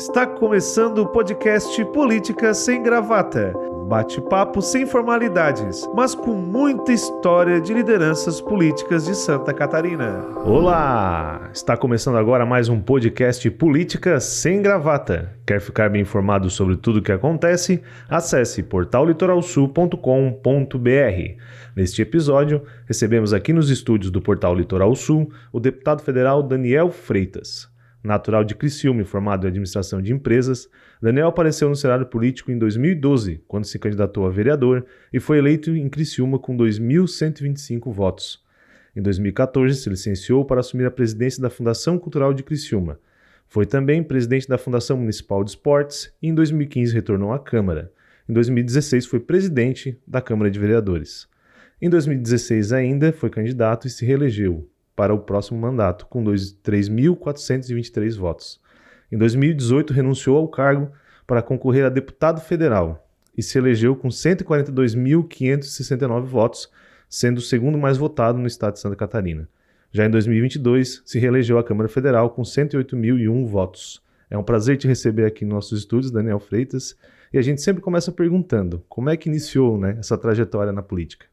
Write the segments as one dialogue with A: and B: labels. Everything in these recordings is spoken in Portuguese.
A: Está começando o podcast Política Sem Gravata. Bate-papo sem formalidades, mas com muita história de lideranças políticas de Santa Catarina. Olá! Está começando agora mais um podcast Política Sem Gravata. Quer ficar bem informado sobre tudo o que acontece? Acesse portallitoralsul.com.br. Neste episódio, recebemos aqui nos estúdios do Portal Litoral Sul o deputado federal Daniel Freitas. Natural de Criciúma e formado em administração de empresas, Daniel apareceu no cenário político em 2012, quando se candidatou a vereador e foi eleito em Criciúma com 2.125 votos. Em 2014, se licenciou para assumir a presidência da Fundação Cultural de Criciúma. Foi também presidente da Fundação Municipal de Esportes e em 2015 retornou à Câmara. Em 2016 foi presidente da Câmara de Vereadores. Em 2016 ainda foi candidato e se reelegeu para o próximo mandato, com 3.423 votos. Em 2018, renunciou ao cargo para concorrer a deputado federal e se elegeu com 142.569 votos, sendo o segundo mais votado no estado de Santa Catarina. Já em 2022, se reelegeu à Câmara Federal com 108.001 votos. É um prazer te receber aqui nos nossos estúdios, Daniel Freitas, e a gente sempre começa perguntando como é que iniciou, essa trajetória na política.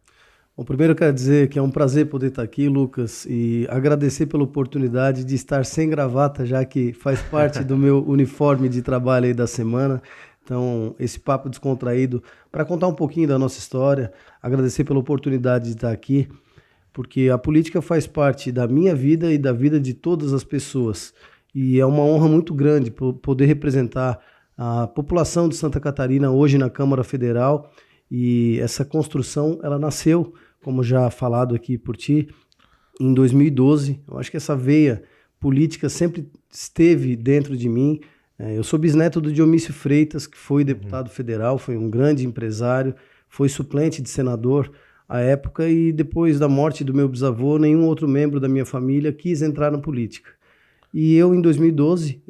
B: Bom, primeiro eu quero dizer que é um prazer poder estar aqui, Lucas, e agradecer pela oportunidade de estar sem gravata, já que faz parte do meu uniforme de trabalho aí da semana. Então, esse papo descontraído para contar um pouquinho da nossa história, agradecer pela oportunidade de estar aqui, porque a política faz parte da minha vida e da vida de todas as pessoas. E é uma honra muito grande poder representar a população de Santa Catarina hoje na Câmara Federal. E essa construção, ela nasceu, como já falado aqui por ti, em 2012. Eu acho que essa veia política sempre esteve dentro de mim. Eu sou bisneto do Dionísio Freitas, que foi deputado federal, foi um grande empresário, foi suplente de senador à época, e depois da morte do meu bisavô, nenhum outro membro da minha família quis entrar na política. E eu, em 2012,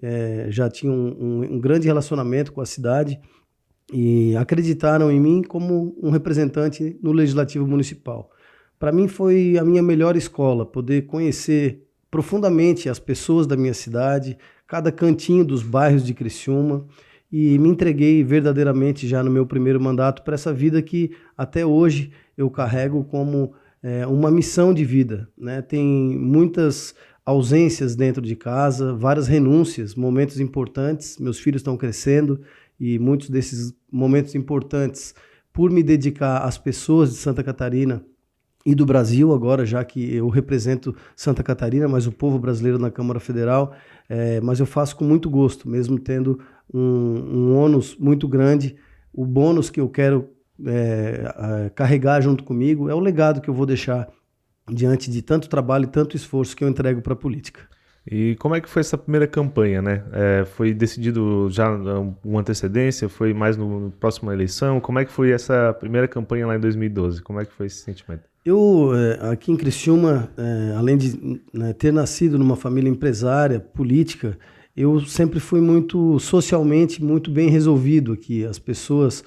B: já tinha um grande relacionamento com a cidade, e acreditaram em mim como um representante no Legislativo Municipal. Para mim foi a minha melhor escola, poder conhecer profundamente as pessoas da minha cidade, cada cantinho dos bairros de Criciúma, e me entreguei verdadeiramente já no meu primeiro mandato para essa vida que até hoje eu carrego como uma missão de vida, Tem muitas ausências dentro de casa, várias renúncias, momentos importantes, meus filhos estão crescendo, e muitos desses momentos importantes, por me dedicar às pessoas de Santa Catarina e do Brasil agora, já que eu represento Santa Catarina, mas o povo brasileiro na Câmara Federal, mas eu faço com muito gosto, mesmo tendo um ônus muito grande. O bônus que eu quero carregar junto comigo é o legado que eu vou deixar diante de tanto trabalho e tanto esforço que eu entrego para a política.
A: E como é que foi essa primeira campanha, Foi decidido já uma antecedência? Foi mais no próxima eleição? Como é que foi essa primeira campanha lá em 2012? Como é que foi esse sentimento?
B: Eu, aqui em Criciúma, além de ter nascido numa família empresária, política, eu sempre fui muito socialmente, muito bem resolvido aqui. As pessoas,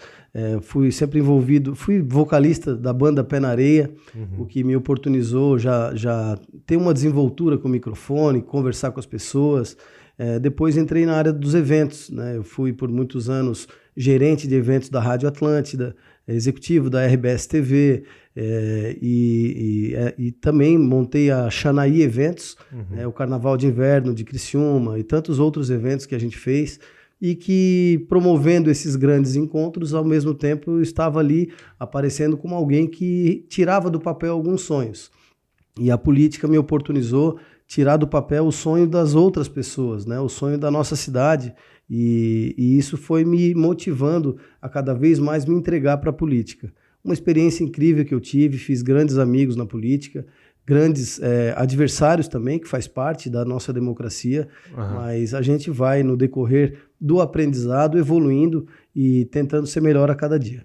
B: fui sempre envolvido, fui vocalista da banda Pé na Areia, o que me oportunizou já ter uma desenvoltura com o microfone, conversar com as pessoas. Depois entrei na área dos eventos, Eu fui por muitos anos gerente de eventos da Rádio Atlântida, executivo da RBS TV, e também montei a Xanaí Eventos, o Carnaval de Inverno de Criciúma e tantos outros eventos que a gente fez, e que, promovendo esses grandes encontros, ao mesmo tempo eu estava ali aparecendo como alguém que tirava do papel alguns sonhos. E a política me oportunizou tirar do papel o sonho das outras pessoas, o sonho da nossa cidade, e isso foi me motivando a cada vez mais me entregar para a política. Uma experiência incrível que eu tive, fiz grandes amigos na política, grandes adversários também, que faz parte da nossa democracia, mas a gente vai, no decorrer do aprendizado, evoluindo e tentando ser melhor a cada dia.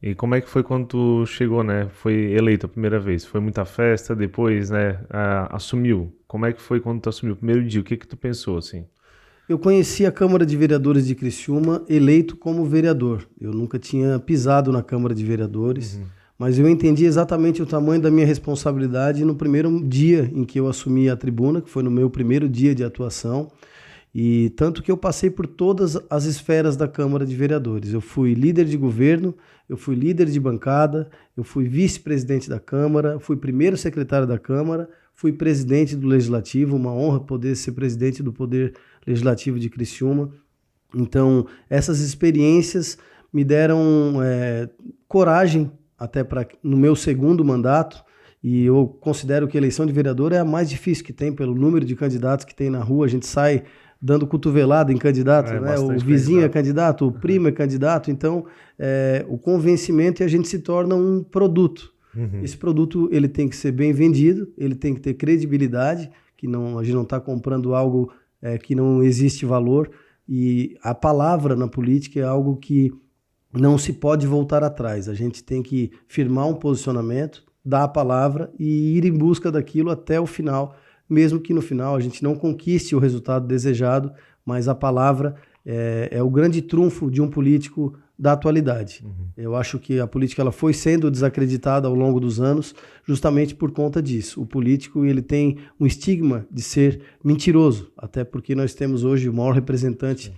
A: E como é que foi quando tu chegou, Foi eleito a primeira vez? Foi muita festa, depois, assumiu? Como é que foi quando tu assumiu o primeiro dia? O que tu pensou, assim?
B: Eu conheci a Câmara de Vereadores de Criciúma eleito como vereador. Eu nunca tinha pisado na Câmara de Vereadores, mas eu entendi exatamente o tamanho da minha responsabilidade no primeiro dia em que eu assumi a tribuna, que foi no meu primeiro dia de atuação. E tanto que eu passei por todas as esferas da Câmara de Vereadores. Eu fui líder de governo, eu fui líder de bancada, eu fui vice-presidente da Câmara, fui primeiro secretário da Câmara, fui presidente do Legislativo, uma honra poder ser presidente do Poder Legislativo de Criciúma. Então, essas experiências me deram coragem até no meu segundo mandato, e eu considero que a eleição de vereador é a mais difícil que tem, pelo número de candidatos que tem na rua. A gente sai dando cotovelada em candidato, né? O vizinho é candidato, o primo é candidato, então o convencimento, e a gente se torna um produto. Esse produto ele tem que ser bem vendido, ele tem que ter credibilidade, que a gente não está comprando algo que não existe valor, e a palavra na política é algo que não se pode voltar atrás. A gente tem que firmar um posicionamento, dar a palavra e ir em busca daquilo até o final, mesmo que no final a gente não conquiste o resultado desejado, mas a palavra é o grande trunfo de um político da atualidade. Eu acho que a política ela foi sendo desacreditada ao longo dos anos justamente por conta disso. O político ele tem um estigma de ser mentiroso, até porque nós temos hoje o maior representante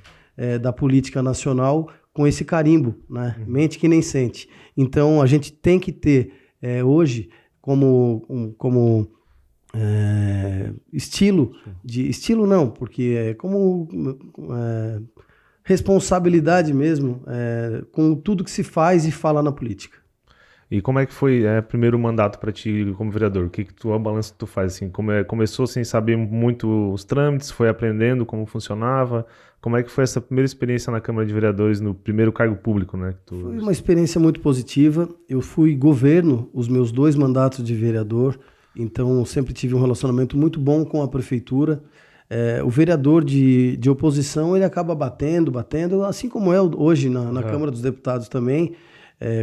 B: da política nacional com esse carimbo, né? Mente que nem sente. Então a gente tem que ter hoje como estilo não, porque é como responsabilidade mesmo com tudo que se faz e fala na política.
A: E como é que foi o primeiro mandato para ti como vereador? O que tua balança tu faz assim? Começou sem saber muito os trâmites, foi aprendendo como funcionava? Como é que foi essa primeira experiência na Câmara de Vereadores, no primeiro cargo público, né?
B: Foi uma experiência muito positiva. Eu fui governo os meus 2 mandatos de vereador, então sempre tive um relacionamento muito bom com a prefeitura. O vereador de oposição ele acaba batendo, assim como é hoje na Câmara dos Deputados também,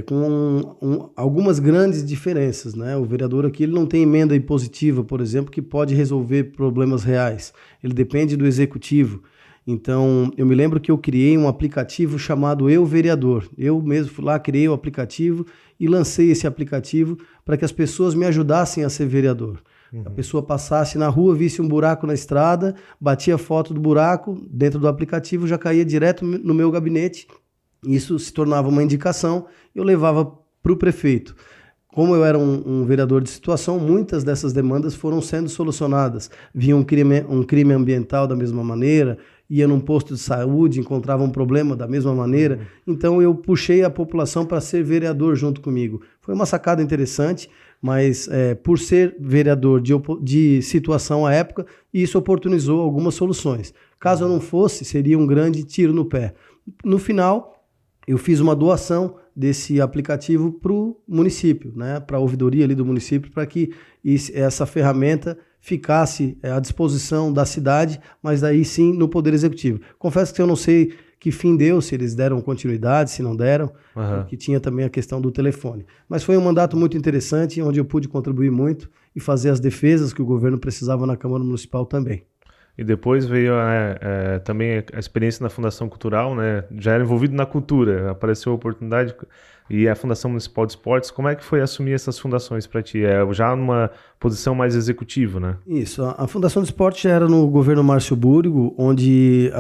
B: com algumas grandes diferenças, né? O vereador aqui ele não tem emenda impositiva, por exemplo, que pode resolver problemas reais. Ele depende do executivo. Então, eu me lembro que eu criei um aplicativo chamado Eu Vereador. Eu mesmo fui lá, criei o aplicativo e lancei esse aplicativo para que as pessoas me ajudassem a ser vereador. A pessoa passasse na rua, visse um buraco na estrada, batia foto do buraco, dentro do aplicativo já caía direto no meu gabinete. Isso se tornava uma indicação, eu levava para o prefeito. Como eu era um vereador de situação, muitas dessas demandas foram sendo solucionadas. Via um crime ambiental da mesma maneira, ia num posto de saúde, encontrava um problema da mesma maneira. Então eu puxei a população para ser vereador junto comigo. Foi uma sacada interessante, mas por ser vereador de situação à época, isso oportunizou algumas soluções. Caso eu não fosse, seria um grande tiro no pé. No final, eu fiz uma doação desse aplicativo para o município, né, para a ouvidoria ali do município, para que essa ferramenta ficasse à disposição da cidade, mas daí sim no Poder Executivo. Confesso que eu não sei que fim deu, se eles deram continuidade, se não deram, porque tinha também a questão do telefone. Mas foi um mandato muito interessante, onde eu pude contribuir muito e fazer as defesas que o governo precisava na Câmara Municipal também.
A: E depois veio também a experiência na Fundação Cultural, né? Já era envolvido na cultura, apareceu a oportunidade, e a Fundação Municipal de Esportes. Como é que foi assumir essas fundações para ti? Já numa posição mais executiva, né?
B: Isso, a Fundação de Esportes já era no governo Márcio Burgo, onde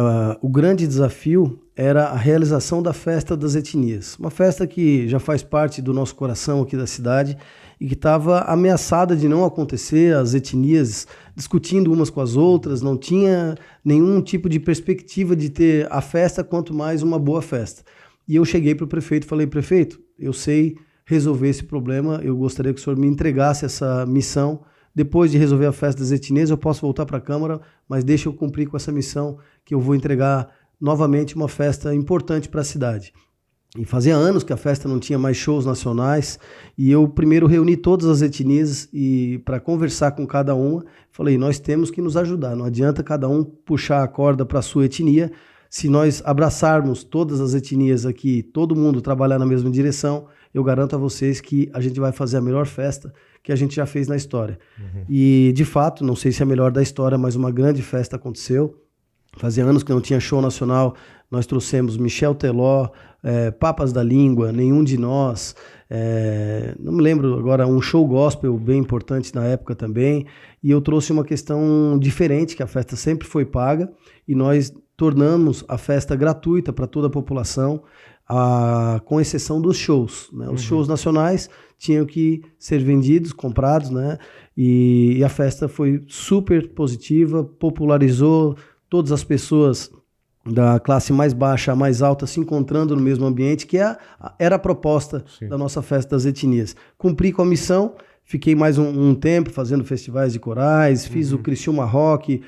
B: o grande desafio era a realização da Festa das Etnias. Uma festa que já faz parte do nosso coração aqui da cidade e que estava ameaçada de não acontecer, as etnias discutindo umas com as outras, não tinha nenhum tipo de perspectiva de ter a festa, quanto mais uma boa festa. E eu cheguei para o prefeito e falei: prefeito, eu sei resolver esse problema, eu gostaria que o senhor me entregasse essa missão. Depois de resolver a Festa das Etnias, eu posso voltar para a Câmara, mas deixa eu cumprir com essa missão, que eu vou entregar novamente uma festa importante para a cidade. E fazia anos que a festa não tinha mais shows nacionais, e eu primeiro reuni todas as etnias e para conversar com cada uma, falei: nós temos que nos ajudar, não adianta cada um puxar a corda para a sua etnia. Se nós abraçarmos todas as etnias aqui, todo mundo trabalhar na mesma direção, eu garanto a vocês que a gente vai fazer a melhor festa que a gente já fez na história. E, de fato, não sei se é a melhor da história, mas uma grande festa aconteceu. Fazia anos que não tinha show nacional. Nós trouxemos Michel Teló, Papas da Língua, Nenhum de Nós, não me lembro agora, um show gospel bem importante na época também. E eu trouxe uma questão diferente, que a festa sempre foi paga, e nós tornamos a festa gratuita para toda a população, com exceção dos shows, né? Os shows nacionais tinham que ser vendidos, comprados, né? E a festa foi super positiva, popularizou todas as pessoas da classe mais baixa a mais alta se encontrando no mesmo ambiente, que era a proposta da nossa festa das etnias. Cumpri com a missão, fiquei mais um tempo fazendo festivais de corais, fiz o Criciúma Rock,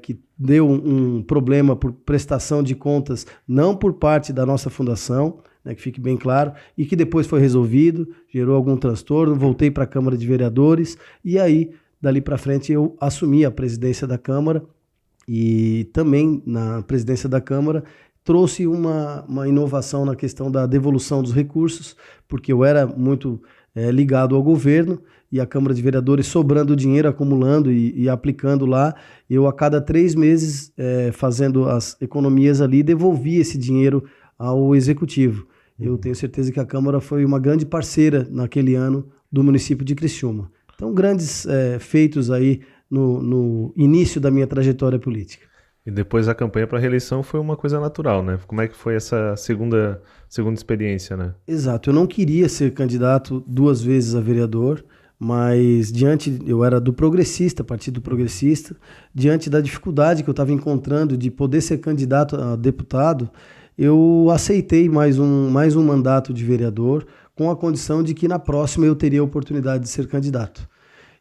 B: que deu um problema por prestação de contas, não por parte da nossa fundação, né, que fique bem claro, e que depois foi resolvido, gerou algum transtorno, voltei para a Câmara de Vereadores, e aí, dali para frente, eu assumi a presidência da Câmara, e também na presidência da Câmara trouxe uma inovação na questão da devolução dos recursos, porque eu era muito ligado ao governo, e a Câmara de Vereadores sobrando dinheiro, acumulando e aplicando lá, eu a cada 3 meses, fazendo as economias ali, devolvia esse dinheiro ao Executivo. Eu tenho certeza que a Câmara foi uma grande parceira naquele ano do município de Criciúma. Então, grandes feitos aí no início da minha trajetória política.
A: E depois a campanha para a reeleição foi uma coisa natural, né? Como é que foi essa segunda experiência, né?
B: Exato, eu não queria ser candidato 2 vezes a vereador, mas eu era do Progressista, Partido Progressista, diante da dificuldade que eu estava encontrando de poder ser candidato a deputado, eu aceitei mais um mandato de vereador, com a condição de que na próxima eu teria a oportunidade de ser candidato.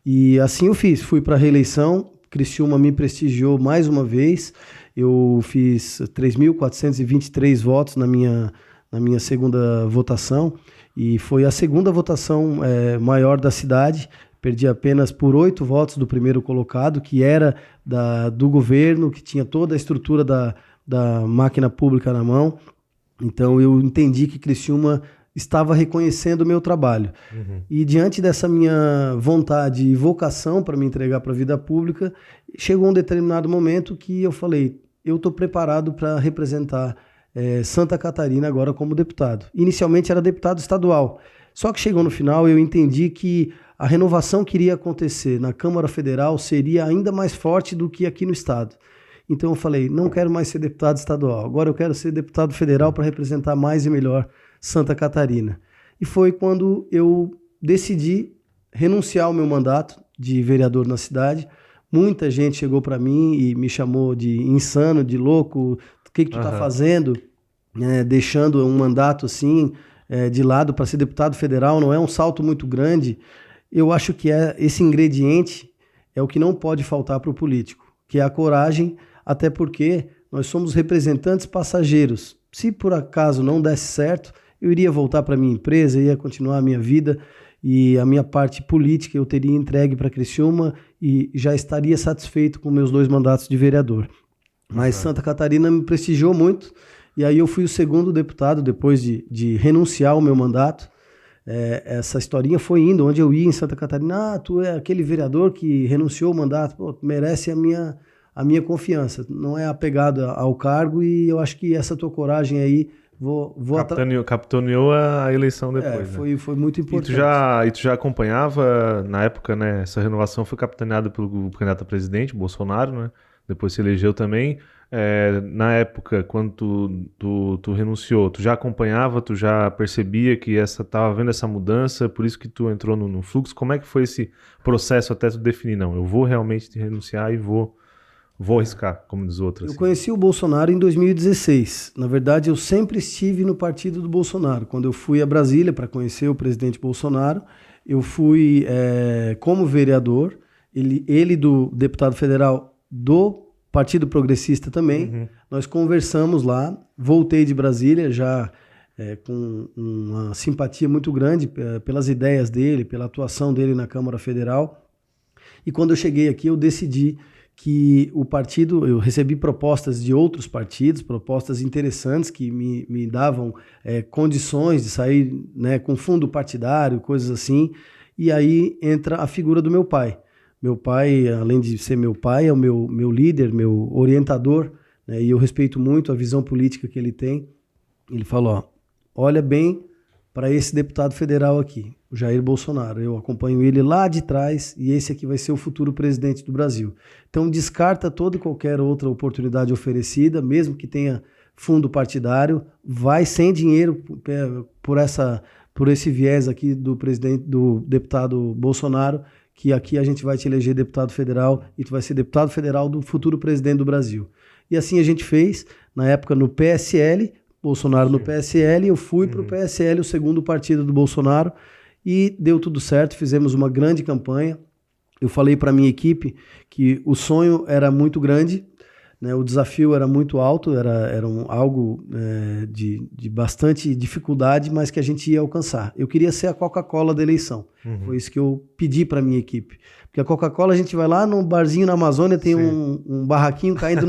B: E assim eu fiz, fui para a reeleição, Criciúma me prestigiou mais uma vez, eu fiz 3.423 votos na minha segunda votação, e foi a segunda votação maior da cidade, perdi apenas por 8 votos do primeiro colocado, que era do governo, que tinha toda a estrutura da máquina pública na mão. Então eu entendi que Criciúma estava reconhecendo o meu trabalho. E diante dessa minha vontade e vocação para me entregar para a vida pública, chegou um determinado momento que eu falei, eu estou preparado para representar Santa Catarina agora como deputado. Inicialmente era deputado estadual, só que chegou no final eu entendi que a renovação que iria acontecer na Câmara Federal seria ainda mais forte do que aqui no estado. Então eu falei, não quero mais ser deputado estadual, agora eu quero ser deputado federal para representar mais e melhor Santa Catarina. E foi quando eu decidi renunciar ao meu mandato de vereador na cidade. Muita gente chegou para mim e me chamou de insano, de louco, o que tu tá fazendo, deixando um mandato assim de lado para ser deputado federal, não é um salto muito grande. Eu acho que esse ingrediente é o que não pode faltar para o político, que é a coragem, até porque nós somos representantes passageiros. Se por acaso não desse certo, eu iria voltar para minha empresa, ia continuar a minha vida e a minha parte política eu teria entregue para Criciúma e já estaria satisfeito com meus 2 mandatos de vereador. Mas Santa Catarina me prestigiou muito e aí eu fui o segundo deputado depois de renunciar ao meu mandato. Essa historinha foi indo, onde eu ia em Santa Catarina, tu é aquele vereador que renunciou ao mandato, pô, merece a minha confiança, não é apegado ao cargo e eu acho que essa tua coragem aí
A: capitaneou a eleição depois, né?
B: Foi muito importante.
A: E tu já acompanhava, na época, né, essa renovação foi capitaneada pelo candidato a presidente, Bolsonaro, né? Depois se elegeu também. Na época, quando tu renunciou, tu já acompanhava, tu já percebia que tava vendo essa mudança, por isso que tu entrou no fluxo. Como é que foi esse processo até tu definir, não, eu vou realmente renunciar e vou arriscar, como diz outros.
B: Eu conheci o Bolsonaro em 2016. Na verdade, eu sempre estive no partido do Bolsonaro. Quando eu fui a Brasília para conhecer o presidente Bolsonaro, eu fui como vereador, ele do deputado federal do Partido Progressista também. Nós conversamos lá, voltei de Brasília já com uma simpatia muito grande pelas ideias dele, pela atuação dele na Câmara Federal. E quando eu cheguei aqui, eu decidi que o partido, eu recebi propostas de outros partidos, propostas interessantes que me davam condições de sair, né, com fundo partidário, coisas assim, e aí entra a figura do meu pai. Meu pai, além de ser meu pai, é o meu líder, meu orientador né, e eu respeito muito a visão política que ele tem. Ele falou, ó, olha bem para esse deputado federal aqui, o Jair Bolsonaro. Eu acompanho ele lá de trás e esse aqui vai ser o futuro presidente do Brasil. Então descarta toda e qualquer outra oportunidade oferecida, mesmo que tenha fundo partidário, vai sem dinheiro por esse viés aqui do deputado Bolsonaro, que aqui a gente vai te eleger deputado federal e tu vai ser deputado federal do futuro presidente do Brasil. E assim a gente fez, na época no PSL, Bolsonaro no PSL, eu fui para o PSL, o segundo partido do Bolsonaro, e deu tudo certo, fizemos uma grande campanha. Eu falei para a minha equipe que o sonho era muito grande, né, o desafio era muito alto, era algo de bastante dificuldade, mas que a gente ia alcançar. Eu queria ser a Coca-Cola da eleição, foi isso que eu pedi para a minha equipe. Porque a Coca-Cola, a gente vai lá num barzinho na Amazônia, tem um barraquinho caindo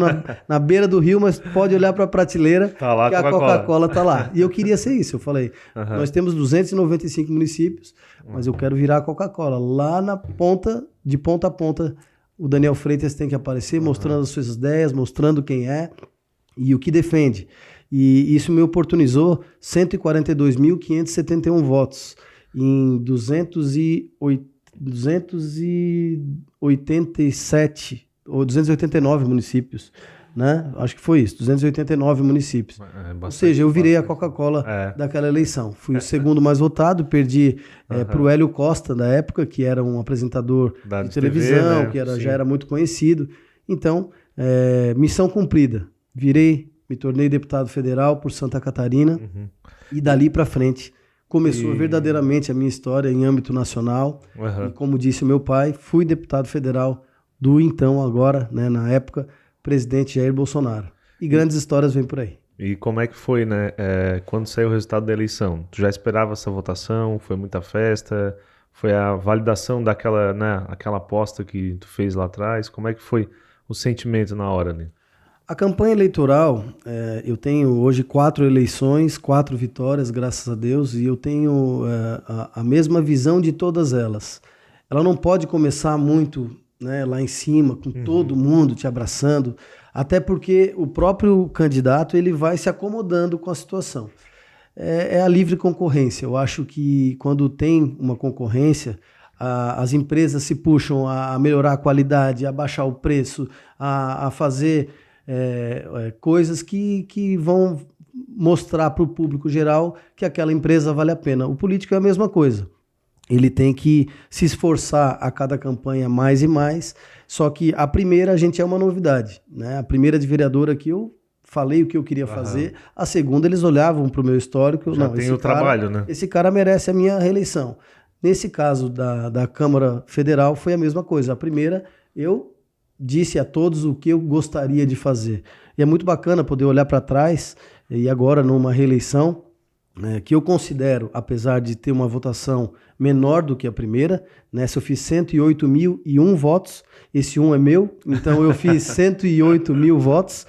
B: na beira do rio, mas pode olhar para a prateleira,
A: tá lá,
B: que a Coca-Cola está lá. E eu queria ser isso, eu falei, nós temos 295 municípios, mas eu quero virar a Coca-Cola. Lá na ponta, de ponta a ponta, o Daniel Freitas tem que aparecer, mostrando as suas ideias, mostrando quem é e o que defende. E isso me oportunizou 142.571 votos em 287 ou 289 municípios, né? Acho que foi isso, 289 municípios. Ou seja, eu virei a Coca-Cola daquela eleição. Fui o segundo mais votado, perdi para o Hélio Costa, da época, que era um apresentador de televisão, TV, né? Que já era muito conhecido. Então, missão cumprida. Me tornei deputado federal por Santa Catarina e dali para frente começou verdadeiramente a minha história em âmbito nacional. E como disse o meu pai, fui deputado federal do então, agora, né, na época, presidente Jair Bolsonaro. E grandes histórias vêm por aí.
A: E como é que foi, né? Quando saiu o resultado da eleição? Tu já esperava essa votação? Foi muita festa? Foi a validação daquela, né, aquela aposta que tu fez lá atrás? Como é que foi o sentimento na hora, né?
B: A campanha eleitoral, eu tenho hoje 4 eleições, 4 vitórias, graças a Deus, e eu tenho a mesma visão de todas elas. Ela não pode começar muito, né, lá em cima, com todo mundo te abraçando, até porque o próprio candidato ele vai se acomodando com a situação. É a livre concorrência. Eu acho que quando tem uma concorrência, as empresas se puxam a melhorar a qualidade, a baixar o preço, a fazer coisas que vão mostrar para o público geral que aquela empresa vale a pena. O político é a mesma coisa. Ele tem que se esforçar a cada campanha mais e mais, só que a primeira a gente é uma novidade, né? A primeira de vereador aqui eu falei o que eu queria fazer, a segunda eles olhavam para o meu histórico,
A: já tem o trabalho, né?
B: Esse cara merece a minha reeleição. Nesse caso da Câmara Federal foi a mesma coisa, a primeira eu disse a todos o que eu gostaria de fazer. E é muito bacana poder olhar para trás e agora numa reeleição, que eu considero, apesar de ter uma votação menor do que a primeira, nessa eu fiz 108.001 votos, esse é meu, então eu fiz 108 mil votos,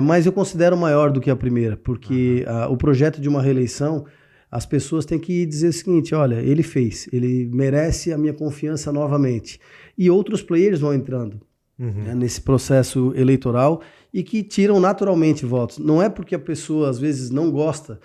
B: mas eu considero maior do que a primeira, porque o projeto de uma reeleição, as pessoas têm que dizer o seguinte, olha, ele merece a minha confiança novamente. E outros players vão entrando nesse processo eleitoral e que tiram naturalmente votos. Não é porque a pessoa às vezes não gosta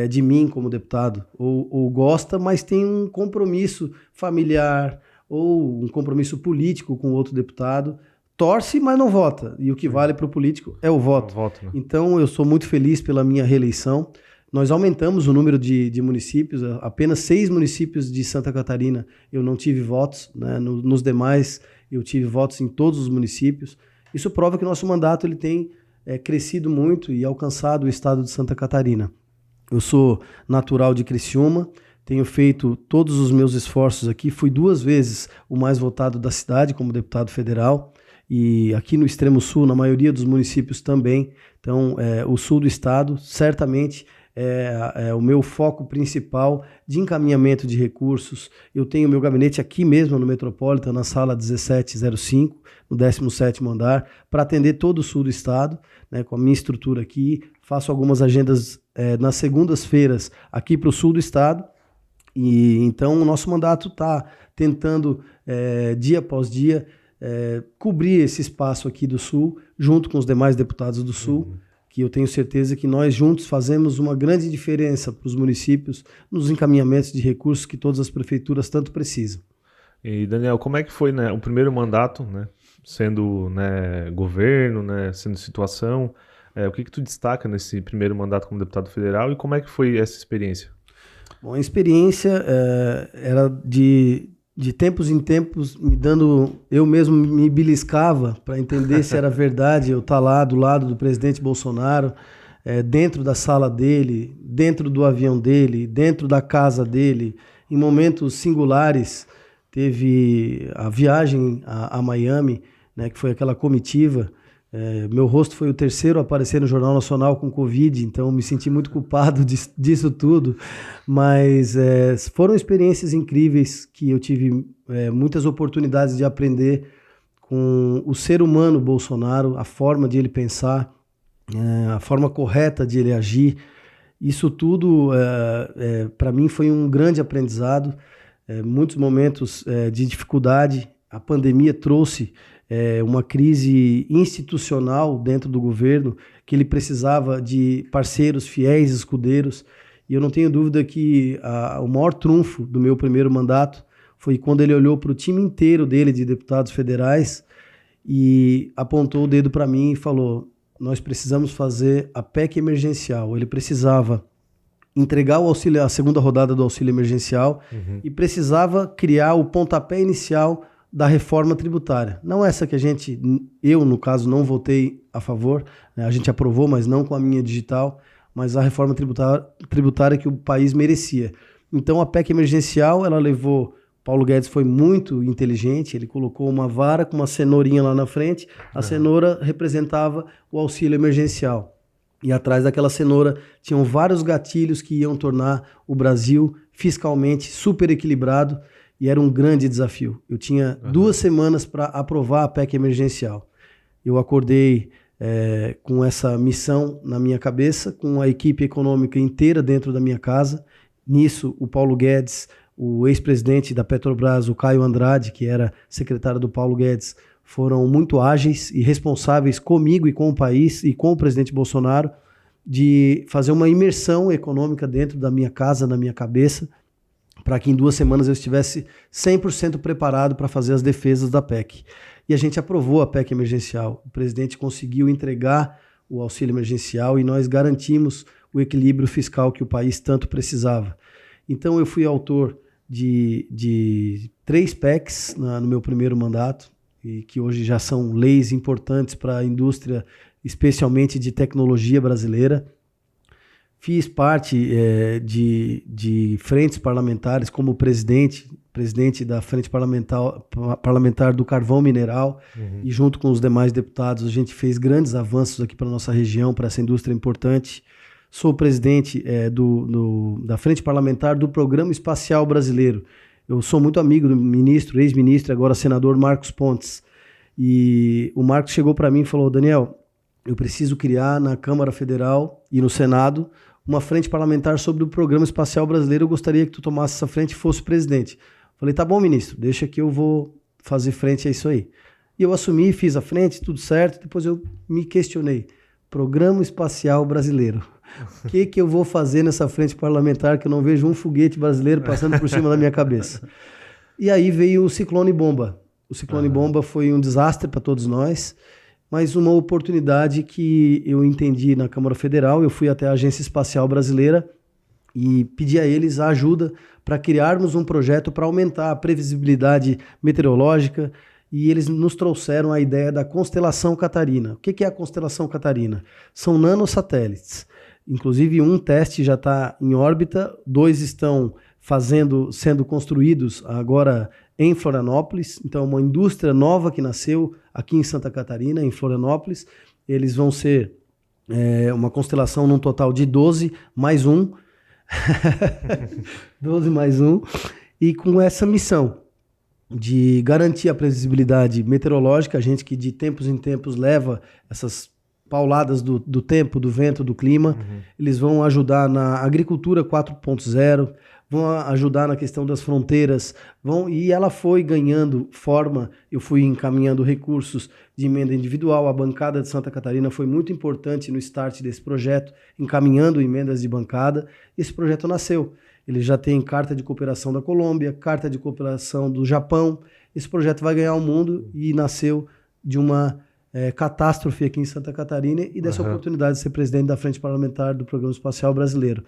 B: de mim como deputado, ou gosta, mas tem um compromisso familiar ou um compromisso político com outro deputado, torce, mas não vota. E o que vale para o político é o voto. Né? Então eu sou muito feliz pela minha reeleição. Nós aumentamos o número de municípios, apenas 6 municípios de Santa Catarina eu não tive votos, né? Nos demais eu tive votos em todos os municípios. Isso prova que o nosso mandato ele tem crescido muito e alcançado o estado de Santa Catarina. Eu sou natural de Criciúma, tenho feito todos os meus esforços aqui, fui 2 vezes o mais votado da cidade como deputado federal e aqui no extremo sul, na maioria dos municípios também. Então, o sul do estado certamente é o meu foco principal de encaminhamento de recursos. Eu tenho meu gabinete aqui mesmo no Metropolitan, na sala 1705, no 17º andar, para atender todo o sul do estado, né, com a minha estrutura aqui. Faço algumas agendas nas segundas-feiras aqui para o sul do estado. E então o nosso mandato está tentando, dia após dia, cobrir esse espaço aqui do Sul, junto com os demais deputados do Sul, que eu tenho certeza que nós juntos fazemos uma grande diferença para os municípios nos encaminhamentos de recursos que todas as prefeituras tanto precisam.
A: E Daniel, como é que foi, né, o primeiro mandato, né, sendo, né, governo, né, sendo situação? O que tu destaca nesse primeiro mandato como deputado federal e como é que foi essa experiência?
B: Bom, a experiência era de tempos em tempos eu mesmo me beliscava para entender se era verdade eu estar lá do lado do presidente Bolsonaro, dentro da sala dele, dentro do avião dele, dentro da casa dele, em momentos singulares. Teve a viagem a Miami, né, que foi aquela comitiva. Meu rosto foi o terceiro a aparecer no Jornal Nacional com Covid, então me senti muito culpado disso tudo, mas foram experiências incríveis que eu tive muitas oportunidades de aprender com o ser humano Bolsonaro, a forma de ele pensar, a forma correta de ele agir. Isso tudo, para mim, foi um grande aprendizado, muitos momentos de dificuldade. A pandemia trouxe uma crise institucional dentro do governo, que ele precisava de parceiros fiéis, escudeiros, e eu não tenho dúvida que o maior trunfo do meu primeiro mandato foi quando ele olhou para o time inteiro dele de deputados federais e apontou o dedo para mim e falou: nós precisamos fazer a PEC emergencial. Ele precisava entregar o auxílio, a segunda rodada do auxílio emergencial, e precisava criar o pontapé inicial da reforma tributária. Não essa que eu no caso não votei a favor, né? A gente aprovou, mas não com a minha digital, mas a reforma tributária que o país merecia. Então a PEC emergencial, ela levou, Paulo Guedes foi muito inteligente, ele colocou uma vara com uma cenourinha lá na frente, a cenoura representava o auxílio emergencial. E atrás daquela cenoura tinham vários gatilhos que iam tornar o Brasil fiscalmente super equilibrado. E era um grande desafio. Eu tinha 2 semanas para aprovar a PEC emergencial. Eu acordei com essa missão na minha cabeça, com a equipe econômica inteira dentro da minha casa. Nisso, o Paulo Guedes, o ex-presidente da Petrobras, o Caio Andrade, que era secretário do Paulo Guedes, foram muito ágeis e responsáveis comigo e com o país e com o presidente Bolsonaro de fazer uma imersão econômica dentro da minha casa, na minha cabeça, para que em 2 semanas eu estivesse 100% preparado para fazer as defesas da PEC. E a gente aprovou a PEC emergencial. O presidente conseguiu entregar o auxílio emergencial e nós garantimos o equilíbrio fiscal que o país tanto precisava. Então eu fui autor de 3 PECs no meu primeiro mandato, e que hoje já são leis importantes para a indústria, especialmente de tecnologia brasileira. Fiz parte de frentes parlamentares como presidente da Frente Parlamentar do Carvão Mineral, e junto com os demais deputados a gente fez grandes avanços aqui para a nossa região, para essa indústria importante. Sou presidente da Frente Parlamentar do Programa Espacial Brasileiro. Eu sou muito amigo do ministro, ex-ministro, agora senador Marcos Pontes. E o Marcos chegou para mim e falou: Daniel, eu preciso criar na Câmara Federal e no Senado uma frente parlamentar sobre o Programa Espacial Brasileiro. Eu gostaria que tu tomasse essa frente e fosse presidente. Falei: tá bom, ministro, deixa que eu vou fazer frente a isso aí. E eu assumi, fiz a frente, tudo certo. Depois eu me questionei: Programa Espacial Brasileiro. O que eu vou fazer nessa frente parlamentar que eu não vejo um foguete brasileiro passando por cima da minha cabeça? E aí veio o ciclone bomba. O ciclone bomba foi um desastre para todos nós, mas uma oportunidade que eu entendi na Câmara Federal. Eu fui até a Agência Espacial Brasileira e pedi a eles a ajuda para criarmos um projeto para aumentar a previsibilidade meteorológica, e eles nos trouxeram a ideia da Constelação Catarina. O que é a Constelação Catarina? São nanosatélites. Inclusive, um teste já está em órbita, 2 estão sendo construídos agora em Florianópolis. Então, uma indústria nova que nasceu aqui em Santa Catarina, em Florianópolis. Eles vão ser uma constelação num total de 12 mais 1. 12 mais 1. E com essa missão de garantir a previsibilidade meteorológica, a gente que de tempos em tempos leva essas pauladas do tempo, do vento, do clima. Eles vão ajudar na agricultura 4.0, vão ajudar na questão das fronteiras, e ela foi ganhando forma, eu fui encaminhando recursos de emenda individual, a bancada de Santa Catarina foi muito importante no start desse projeto, encaminhando emendas de bancada, esse projeto nasceu. Ele já tem carta de cooperação da Colômbia, carta de cooperação do Japão, esse projeto vai ganhar o mundo e nasceu de uma catástrofe aqui em Santa Catarina e dessa oportunidade de ser presidente da Frente Parlamentar do Programa Espacial Brasileiro.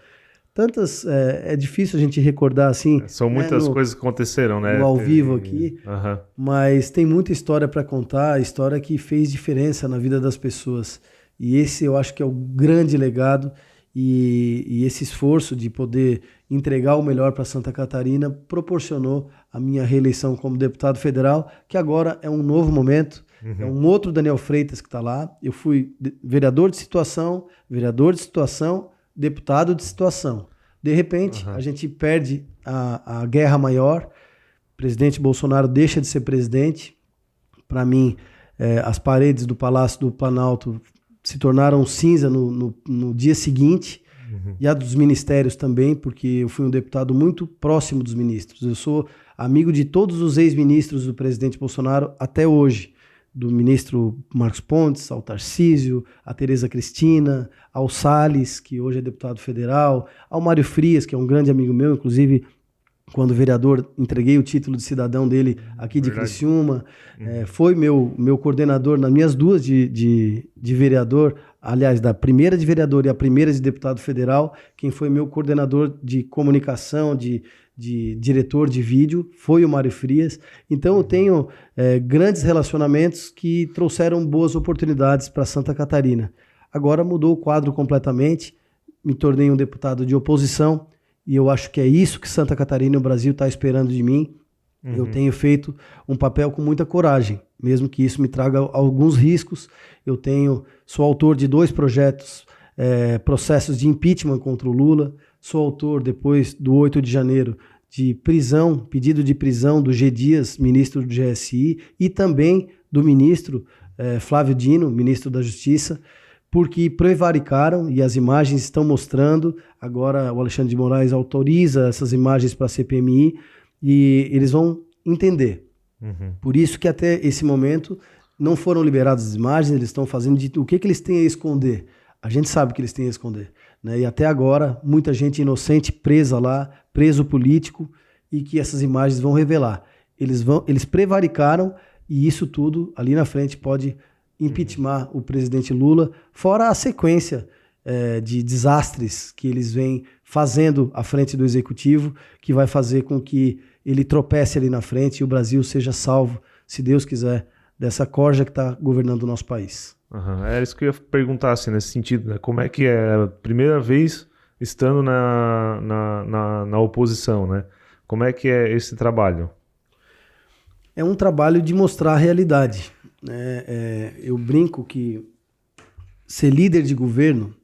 B: É difícil a gente recordar assim.
A: São muitas coisas que aconteceram, né?
B: Ao vivo aqui, mas tem muita história para contar, história que fez diferença na vida das pessoas. E esse eu acho que é o grande legado e esse esforço de poder entregar o melhor para Santa Catarina proporcionou a minha reeleição como deputado federal, que agora é um novo momento. É um outro Daniel Freitas que está lá. Eu fui vereador de situação, deputado de situação. De repente, a gente perde a guerra maior, o presidente Bolsonaro deixa de ser presidente. Para mim, as paredes do Palácio do Planalto se tornaram cinza no dia seguinte, e a dos ministérios também, porque eu fui um deputado muito próximo dos ministros. Eu sou amigo de todos os ex-ministros do presidente Bolsonaro até hoje. Do ministro Marcos Pontes, ao Tarcísio, a Tereza Cristina, ao Salles, que hoje é deputado federal, ao Mário Frias, que é um grande amigo meu, inclusive quando vereador entreguei o título de cidadão dele aqui de Criciúma, foi meu coordenador nas minhas duas de vereador, aliás, da primeira de vereador e a primeira de deputado federal, quem foi meu coordenador de comunicação, de diretor de vídeo, foi o Mário Frias. Então eu tenho grandes relacionamentos que trouxeram boas oportunidades para Santa Catarina. Agora mudou o quadro completamente, me tornei um deputado de oposição e eu acho que é isso que Santa Catarina e o Brasil está esperando de mim. Eu tenho feito um papel com muita coragem, mesmo que isso me traga alguns riscos. Sou autor de 2 projetos, processos de impeachment contra o Lula. Sou autor, depois do 8 de janeiro, de pedido de prisão do G. Dias, ministro do GSI, e também do ministro Flávio Dino, ministro da Justiça, porque prevaricaram, e as imagens estão mostrando. Agora o Alexandre de Moraes autoriza essas imagens para a CPMI, e eles vão entender. Por isso que até esse momento não foram liberadas as imagens, eles estão fazendo o que eles têm a esconder. A gente sabe o que eles têm a esconder. Né? E até agora, muita gente inocente presa lá, preso político, e que essas imagens vão revelar. Eles prevaricaram, e isso tudo ali na frente pode impeachment o presidente Lula, fora a sequência de desastres que eles vêm fazendo à frente do executivo, que vai fazer com que ele tropece ali na frente e o Brasil seja salvo, se Deus quiser, dessa corja que está governando o nosso país.
A: É isso que eu ia perguntar, assim, nesse sentido, né? Como é que é a primeira vez estando na oposição, né? Como é que é esse trabalho?
B: É um trabalho de mostrar a realidade. Eu brinco que ser líder de governo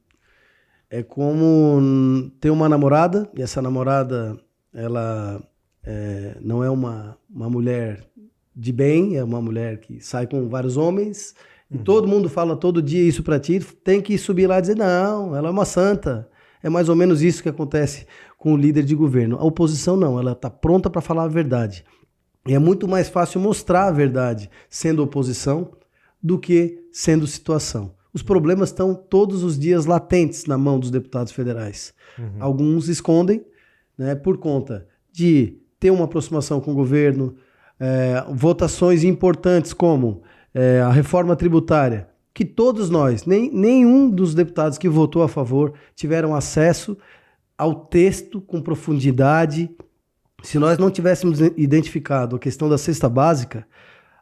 B: é como ter uma namorada, e essa namorada ela não é uma mulher de bem, é uma mulher que sai com vários homens, e todo mundo fala todo dia isso pra ti, tem que subir lá e dizer, não, ela é uma santa. É mais ou menos isso que acontece com o líder de governo. A oposição não, ela está pronta para falar a verdade. E é muito mais fácil mostrar a verdade sendo oposição do que sendo situação. Os problemas estão todos os dias latentes na mão dos deputados federais. Alguns escondem, né, por conta de ter uma aproximação com o governo, votações importantes como a reforma tributária, que todos nós, nenhum dos deputados que votou a favor tiveram acesso ao texto com profundidade. Se nós não tivéssemos identificado a questão da cesta básica,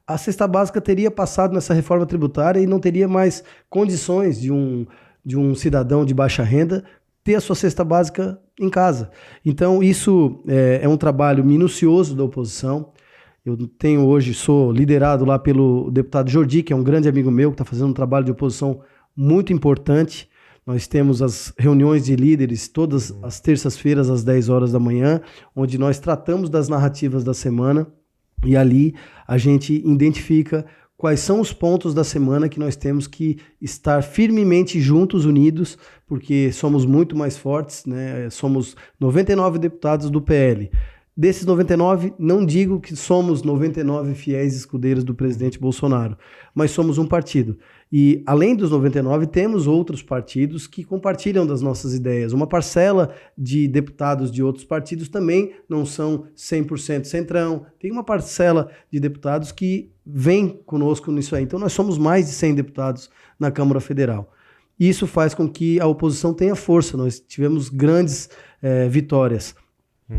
B: a cesta básica teria passado nessa reforma tributária e não teria mais condições de um cidadão de baixa renda ter a sua cesta básica em casa. Então isso é um trabalho minucioso da oposição. Eu sou liderado lá pelo deputado Jordi, que é um grande amigo meu, que está fazendo um trabalho de oposição muito importante. Nós temos as reuniões de líderes todas as terças-feiras, às 10 horas da manhã, onde nós tratamos das narrativas da semana, e ali a gente identifica quais são os pontos da semana que nós temos que estar firmemente juntos, unidos, porque somos muito mais fortes, né? Somos 99 deputados do PL. Desses 99, não digo que somos 99 fiéis escudeiros do presidente Bolsonaro, mas somos um partido. E, além dos 99, temos outros partidos que compartilham das nossas ideias. Uma parcela de deputados de outros partidos também não são 100% centrão. Tem uma parcela de deputados que vem conosco nisso aí. Então, nós somos mais de 100 deputados na Câmara Federal. Isso faz com que a oposição tenha força. Nós tivemos grandes vitórias.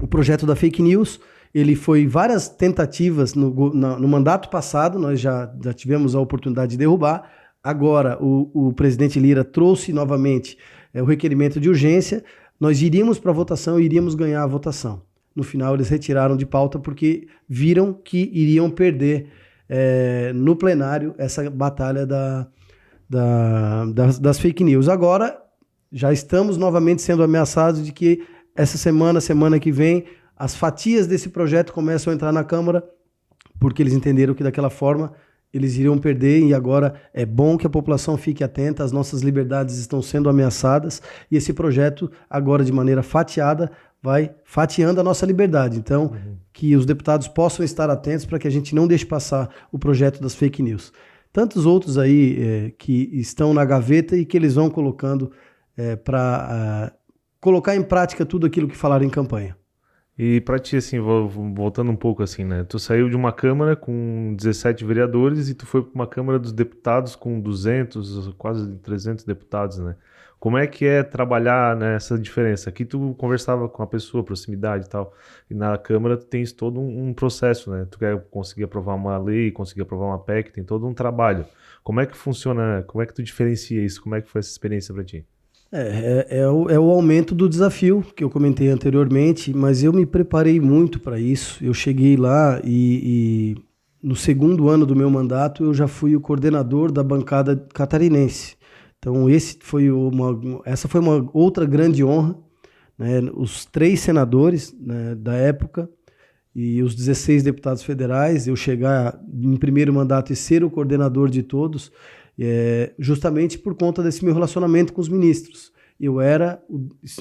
B: O projeto da fake news, ele foi várias tentativas no mandato passado, nós já tivemos a oportunidade de derrubar. Agora, o presidente Lira trouxe novamente o requerimento de urgência, nós iríamos para a votação e iríamos ganhar a votação. No final, eles retiraram de pauta porque viram que iriam perder no plenário essa batalha das fake news. Agora, já estamos novamente sendo ameaçados de que essa semana que vem, as fatias desse projeto começam a entrar na Câmara, porque eles entenderam que daquela forma eles iriam perder, e agora é bom que a população fique atenta, as nossas liberdades estão sendo ameaçadas, e esse projeto, agora de maneira fatiada, vai fatiando a nossa liberdade. Então, que os deputados possam estar atentos para que a gente não deixe passar o projeto das fake news. Tantos outros aí que estão na gaveta e que eles vão colocando para colocar em prática tudo aquilo que falaram em campanha.
A: E para ti, assim, voltando um pouco assim, né? Tu saiu de uma Câmara com 17 vereadores e tu foi para uma Câmara dos Deputados com 200, quase 300 deputados, né? Como é que é trabalhar nessa diferença? Aqui tu conversava com a pessoa, proximidade e tal, e na Câmara tu tens todo um processo, né? Tu quer conseguir aprovar uma lei, conseguir aprovar uma PEC, tem todo um trabalho. Como é que funciona, como é que tu diferencia isso? Como é que foi essa experiência para ti?
B: É o aumento do desafio que eu comentei anteriormente, mas eu me preparei muito para isso. Eu cheguei lá e no segundo ano do meu mandato eu já fui o coordenador da bancada catarinense. Então essa foi uma outra grande honra, né? Os 3 senadores, né, da época e os 16 deputados federais, eu chegar em primeiro mandato e ser o coordenador de todos, justamente por conta desse meu relacionamento com os ministros. Eu era,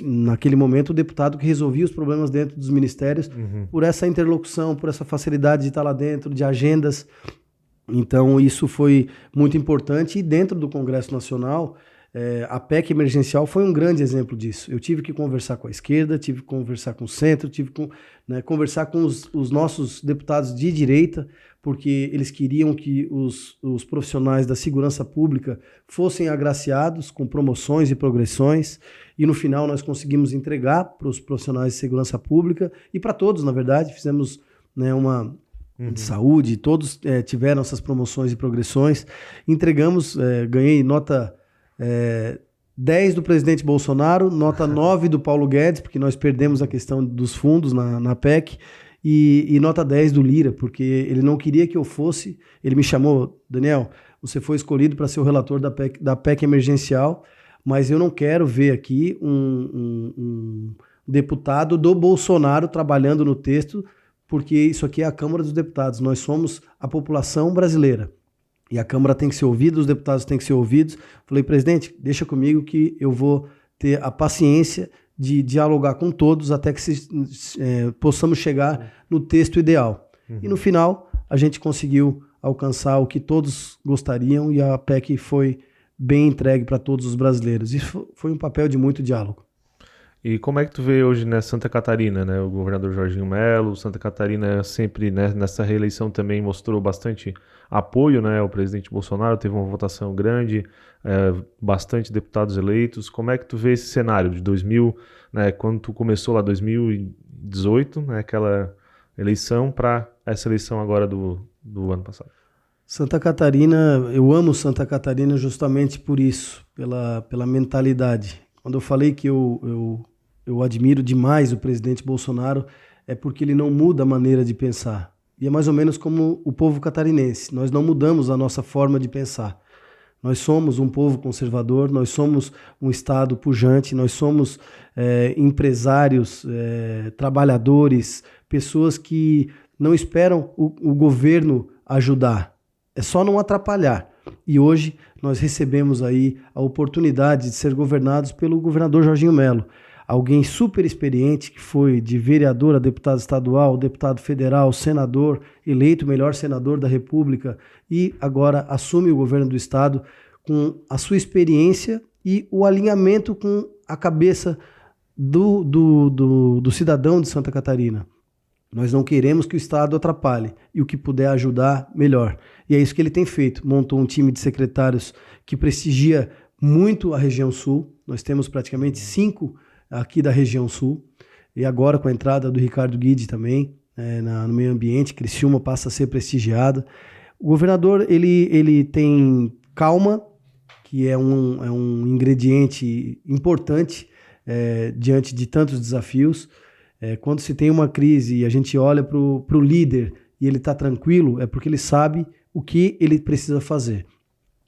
B: naquele momento, o deputado que resolvia os problemas dentro dos ministérios, por essa interlocução, por essa facilidade de estar lá dentro, de agendas. Então, isso foi muito importante. E dentro do Congresso Nacional, a PEC emergencial foi um grande exemplo disso. Eu tive que conversar com a esquerda, tive que conversar com o centro, tive que conversar com os nossos deputados de direita, porque eles queriam que os profissionais da segurança pública fossem agraciados com promoções e progressões, e no final nós conseguimos entregar para os profissionais de segurança pública, e para todos, na verdade, fizemos uma de saúde, todos tiveram essas promoções e progressões, entregamos, ganhei nota 10 do presidente Bolsonaro, nota 9 do Paulo Guedes, porque nós perdemos a questão dos fundos na PEC, e nota 10 do Lira, porque ele não queria que eu fosse, ele me chamou, Daniel, você foi escolhido para ser o relator da PEC emergencial, mas eu não quero ver aqui um deputado do Bolsonaro trabalhando no texto, porque isso aqui é a Câmara dos Deputados, nós somos a população brasileira. E a Câmara tem que ser ouvida, os deputados têm que ser ouvidos. Falei, presidente, deixa comigo que eu vou ter a paciência de dialogar com todos até que possamos chegar no texto ideal. E no final, a gente conseguiu alcançar o que todos gostariam e a PEC foi bem entregue para todos os brasileiros. Isso foi um papel de muito diálogo.
A: E como é que tu vê hoje, né, Santa Catarina, né, o governador Jorginho Melo, Santa Catarina sempre, né, nessa reeleição também mostrou bastante apoio, né, ao presidente Bolsonaro, teve uma votação grande, bastante deputados eleitos. Como é que tu vê esse cenário de 2000, né, quando tu começou lá 2018, né, aquela eleição, para essa eleição agora do ano passado?
B: Santa Catarina, eu amo Santa Catarina justamente por isso, pela mentalidade. Quando eu falei que eu admiro demais o presidente Bolsonaro, é porque ele não muda a maneira de pensar. E é mais ou menos como o povo catarinense. Nós não mudamos a nossa forma de pensar. Nós somos um povo conservador, nós somos um estado pujante, nós somos empresários, trabalhadores, pessoas que não esperam o governo ajudar. é só não atrapalhar. E hoje nós recebemos aí a oportunidade de ser governados pelo governador Jorginho Melo, alguém super experiente que foi de vereador a deputado estadual, deputado federal, senador, eleito o melhor senador da República e agora assume o governo do estado com a sua experiência e o alinhamento com a cabeça do cidadão de Santa Catarina. Nós não queremos que o Estado atrapalhe e o que puder ajudar, melhor. E é isso que ele tem feito. Montou um time de secretários que prestigia muito a região sul. Nós temos praticamente 5 aqui da região sul. E agora com a entrada do Ricardo Guidi também, no meio ambiente, Criciúma passa a ser prestigiada. O governador ele tem calma, que é um ingrediente importante diante de tantos desafios. Quando se tem uma crise e a gente olha para o líder e ele está tranquilo, é porque ele sabe o que ele precisa fazer.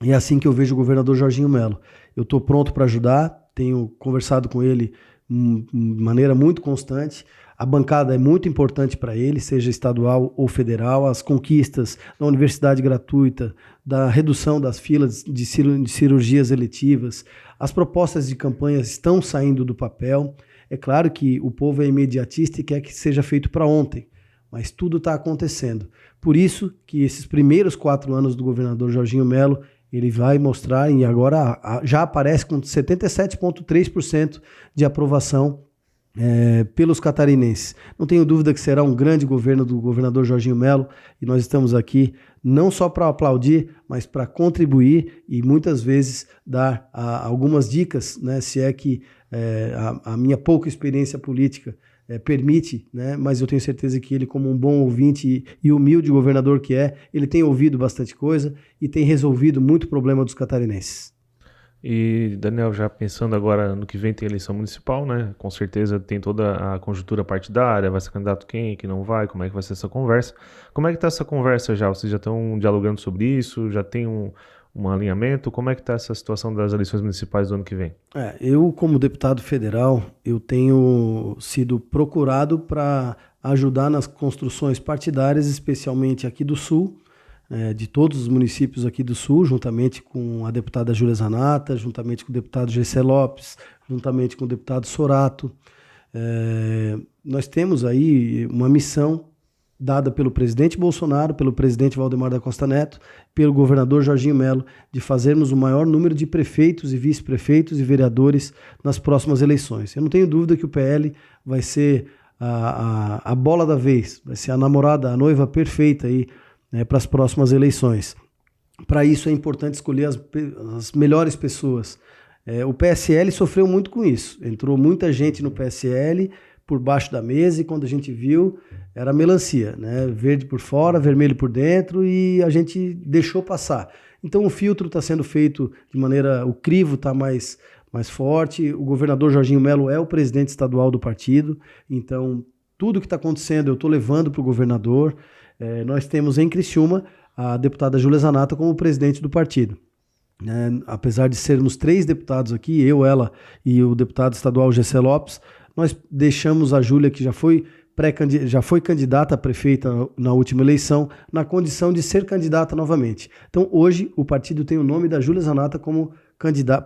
B: E é assim que eu vejo o governador Jorginho Melo. Eu estou pronto para ajudar, tenho conversado com ele de maneira muito constante. A bancada é muito importante para ele, seja estadual ou federal. As conquistas da universidade gratuita, da redução das filas de cirurgias eletivas, as propostas de campanha estão saindo do papel. É claro que o povo é imediatista e quer que seja feito para ontem, mas tudo está acontecendo. Por isso que esses primeiros 4 anos do governador Jorginho Melo, ele vai mostrar, e agora já aparece com 77,3% de aprovação pelos catarinenses. Não tenho dúvida que será um grande governo do governador Jorginho Melo, e nós estamos aqui não só para aplaudir, mas para contribuir e muitas vezes dar algumas dicas, né, se é que a minha pouca experiência política permite, né, mas eu tenho certeza que ele, como um bom ouvinte e humilde governador que ele tem ouvido bastante coisa e tem resolvido muito problema dos catarinenses.
A: E, Daniel, já pensando agora no que vem, tem eleição municipal, né? Com certeza tem toda a conjuntura partidária, vai ser candidato quem não vai, como é que vai ser essa conversa. Como é que está essa conversa já? Vocês já estão dialogando sobre isso? Já tem um alinhamento? Como é que está essa situação das eleições municipais do ano que vem?
B: Eu, como deputado federal, eu tenho sido procurado para ajudar nas construções partidárias, especialmente aqui do Sul, de todos os municípios aqui do Sul, juntamente com a deputada Júlia Zanata, juntamente com o deputado Gessé Lopes, juntamente com o deputado Sorato. Nós temos aí uma missão dada pelo presidente Bolsonaro, pelo presidente Valdemar da Costa Neto, pelo governador Jorginho Melo, de fazermos o maior número de prefeitos e vice-prefeitos e vereadores nas próximas eleições. Eu não tenho dúvida que o PL vai ser a bola da vez, vai ser a namorada, a noiva perfeita aí, para as próximas eleições. Para isso é importante escolher as melhores pessoas. O PSL sofreu muito com isso. Entrou muita gente no PSL por baixo da mesa e quando a gente viu, era melancia, né? Verde por fora, vermelho por dentro e a gente deixou passar. Então o filtro está sendo feito de maneira... O crivo está mais forte. O governador Jorginho Melo é o presidente estadual do partido. Então tudo que está acontecendo eu estou levando para o governador. Nós temos em Criciúma a deputada Júlia Zanata como presidente do partido. Apesar de sermos 3 deputados aqui, eu, ela e o deputado estadual Gessé Lopes, nós deixamos a Júlia, que já foi candidata a prefeita na última eleição, na condição de ser candidata novamente. Então hoje o partido tem o nome da Júlia Zanata como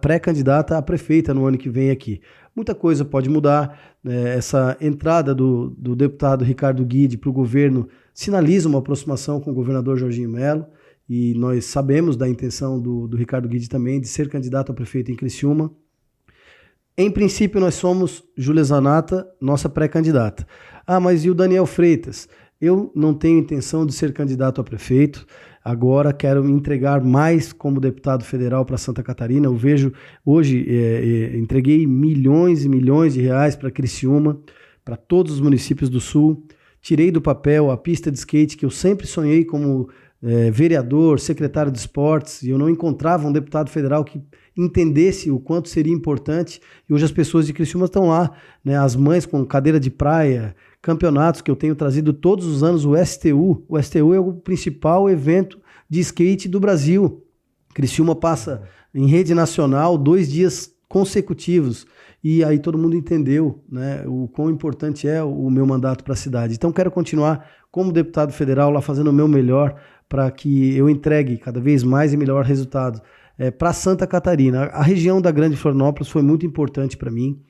B: pré-candidata a prefeita no ano que vem aqui. Muita coisa pode mudar, essa entrada do deputado Ricardo Guidi para o governo sinaliza uma aproximação com o governador Jorginho Melo e nós sabemos da intenção do Ricardo Guidi também de ser candidato a prefeito em Criciúma. Em princípio nós somos Júlia Zanata, nossa pré-candidata. Mas e o Daniel Freitas? Eu não tenho intenção de ser candidato a prefeito, agora quero me entregar mais como deputado federal para Santa Catarina. Eu vejo, hoje, entreguei milhões e milhões de reais para Criciúma, para todos os municípios do Sul, tirei do papel a pista de skate que eu sempre sonhei como vereador, secretário de esportes, e eu não encontrava um deputado federal que entendesse o quanto seria importante, e hoje as pessoas de Criciúma estão lá, né, as mães com cadeira de praia, campeonatos que eu tenho trazido todos os anos, o STU é o principal evento de skate do Brasil. Criciúma passa em rede nacional 2 dias consecutivos, e aí todo mundo entendeu, né, o quão importante é o meu mandato para a cidade. Então quero continuar como deputado federal lá fazendo o meu melhor para que eu entregue cada vez mais e melhor resultado para Santa Catarina. A região da Grande Florianópolis foi muito importante para mim.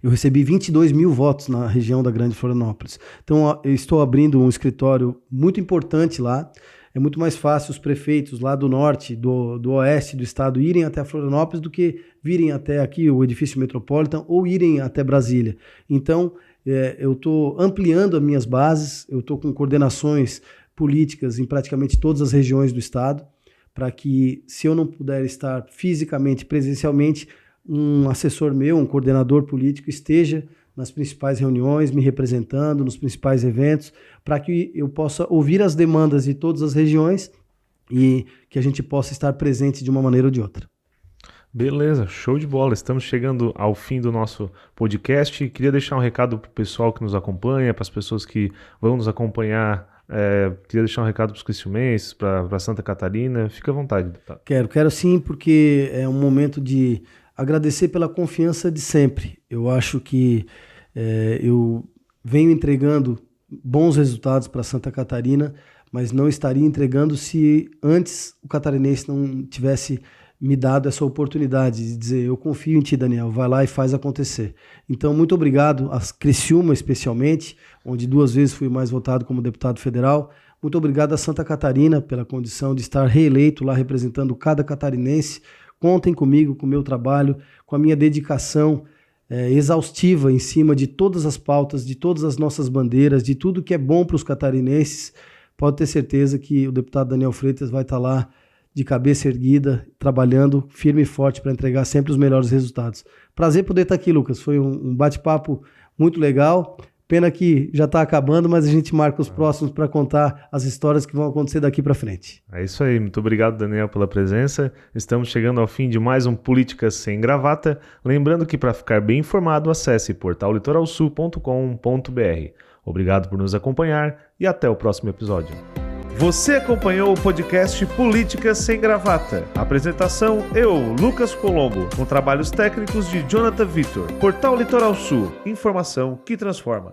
B: Eu recebi 22 mil votos na região da Grande Florianópolis. Então, eu estou abrindo um escritório muito importante lá. É muito mais fácil os prefeitos lá do norte, do oeste do estado irem até Florianópolis do que virem até aqui o edifício Metropolitan ou irem até Brasília. Então, eu estou ampliando as minhas bases, eu estou com coordenações políticas em praticamente todas as regiões do estado, para que, se eu não puder estar fisicamente, presencialmente, um assessor meu, um coordenador político esteja nas principais reuniões, me representando nos principais eventos, para que eu possa ouvir as demandas de todas as regiões e que a gente possa estar presente de uma maneira ou de outra.
A: Beleza, show de bola. Estamos chegando ao fim do nosso podcast. Queria deixar um recado para o pessoal que nos acompanha, para as pessoas que vão nos acompanhar. Queria deixar um recado para os criciumenses, para Santa Catarina. Fica à vontade, deputado.
B: Quero sim, porque é um momento de agradecer pela confiança de sempre. Eu acho que eu venho entregando bons resultados para Santa Catarina, mas não estaria entregando se antes o catarinense não tivesse me dado essa oportunidade de dizer: eu confio em ti, Daniel, vai lá e faz acontecer. Então, muito obrigado a Criciúma especialmente, onde 2 vezes fui mais votado como deputado federal. Muito obrigado a Santa Catarina pela condição de estar reeleito lá representando cada catarinense. Contem comigo, com o meu trabalho, com a minha dedicação exaustiva em cima de todas as pautas, de todas as nossas bandeiras, de tudo que é bom para os catarinenses. Pode ter certeza que o deputado Daniel Freitas vai estar lá de cabeça erguida, trabalhando firme e forte para entregar sempre os melhores resultados. Prazer poder estar aqui, Lucas. Foi um bate-papo muito legal. Pena que já está acabando, mas a gente marca os próximos para contar as histórias que vão acontecer daqui para frente.
A: É isso aí. Muito obrigado, Daniel, pela presença. Estamos chegando ao fim de mais um Políticas Sem Gravata. Lembrando que, para ficar bem informado, acesse portallitoralsul.com.br. Obrigado por nos acompanhar e até o próximo episódio. Você acompanhou o podcast Políticas Sem Gravata. Apresentação: eu, Lucas Colombo, com trabalhos técnicos de Jonathan Vitor. Portal Litoral Sul. Informação que transforma.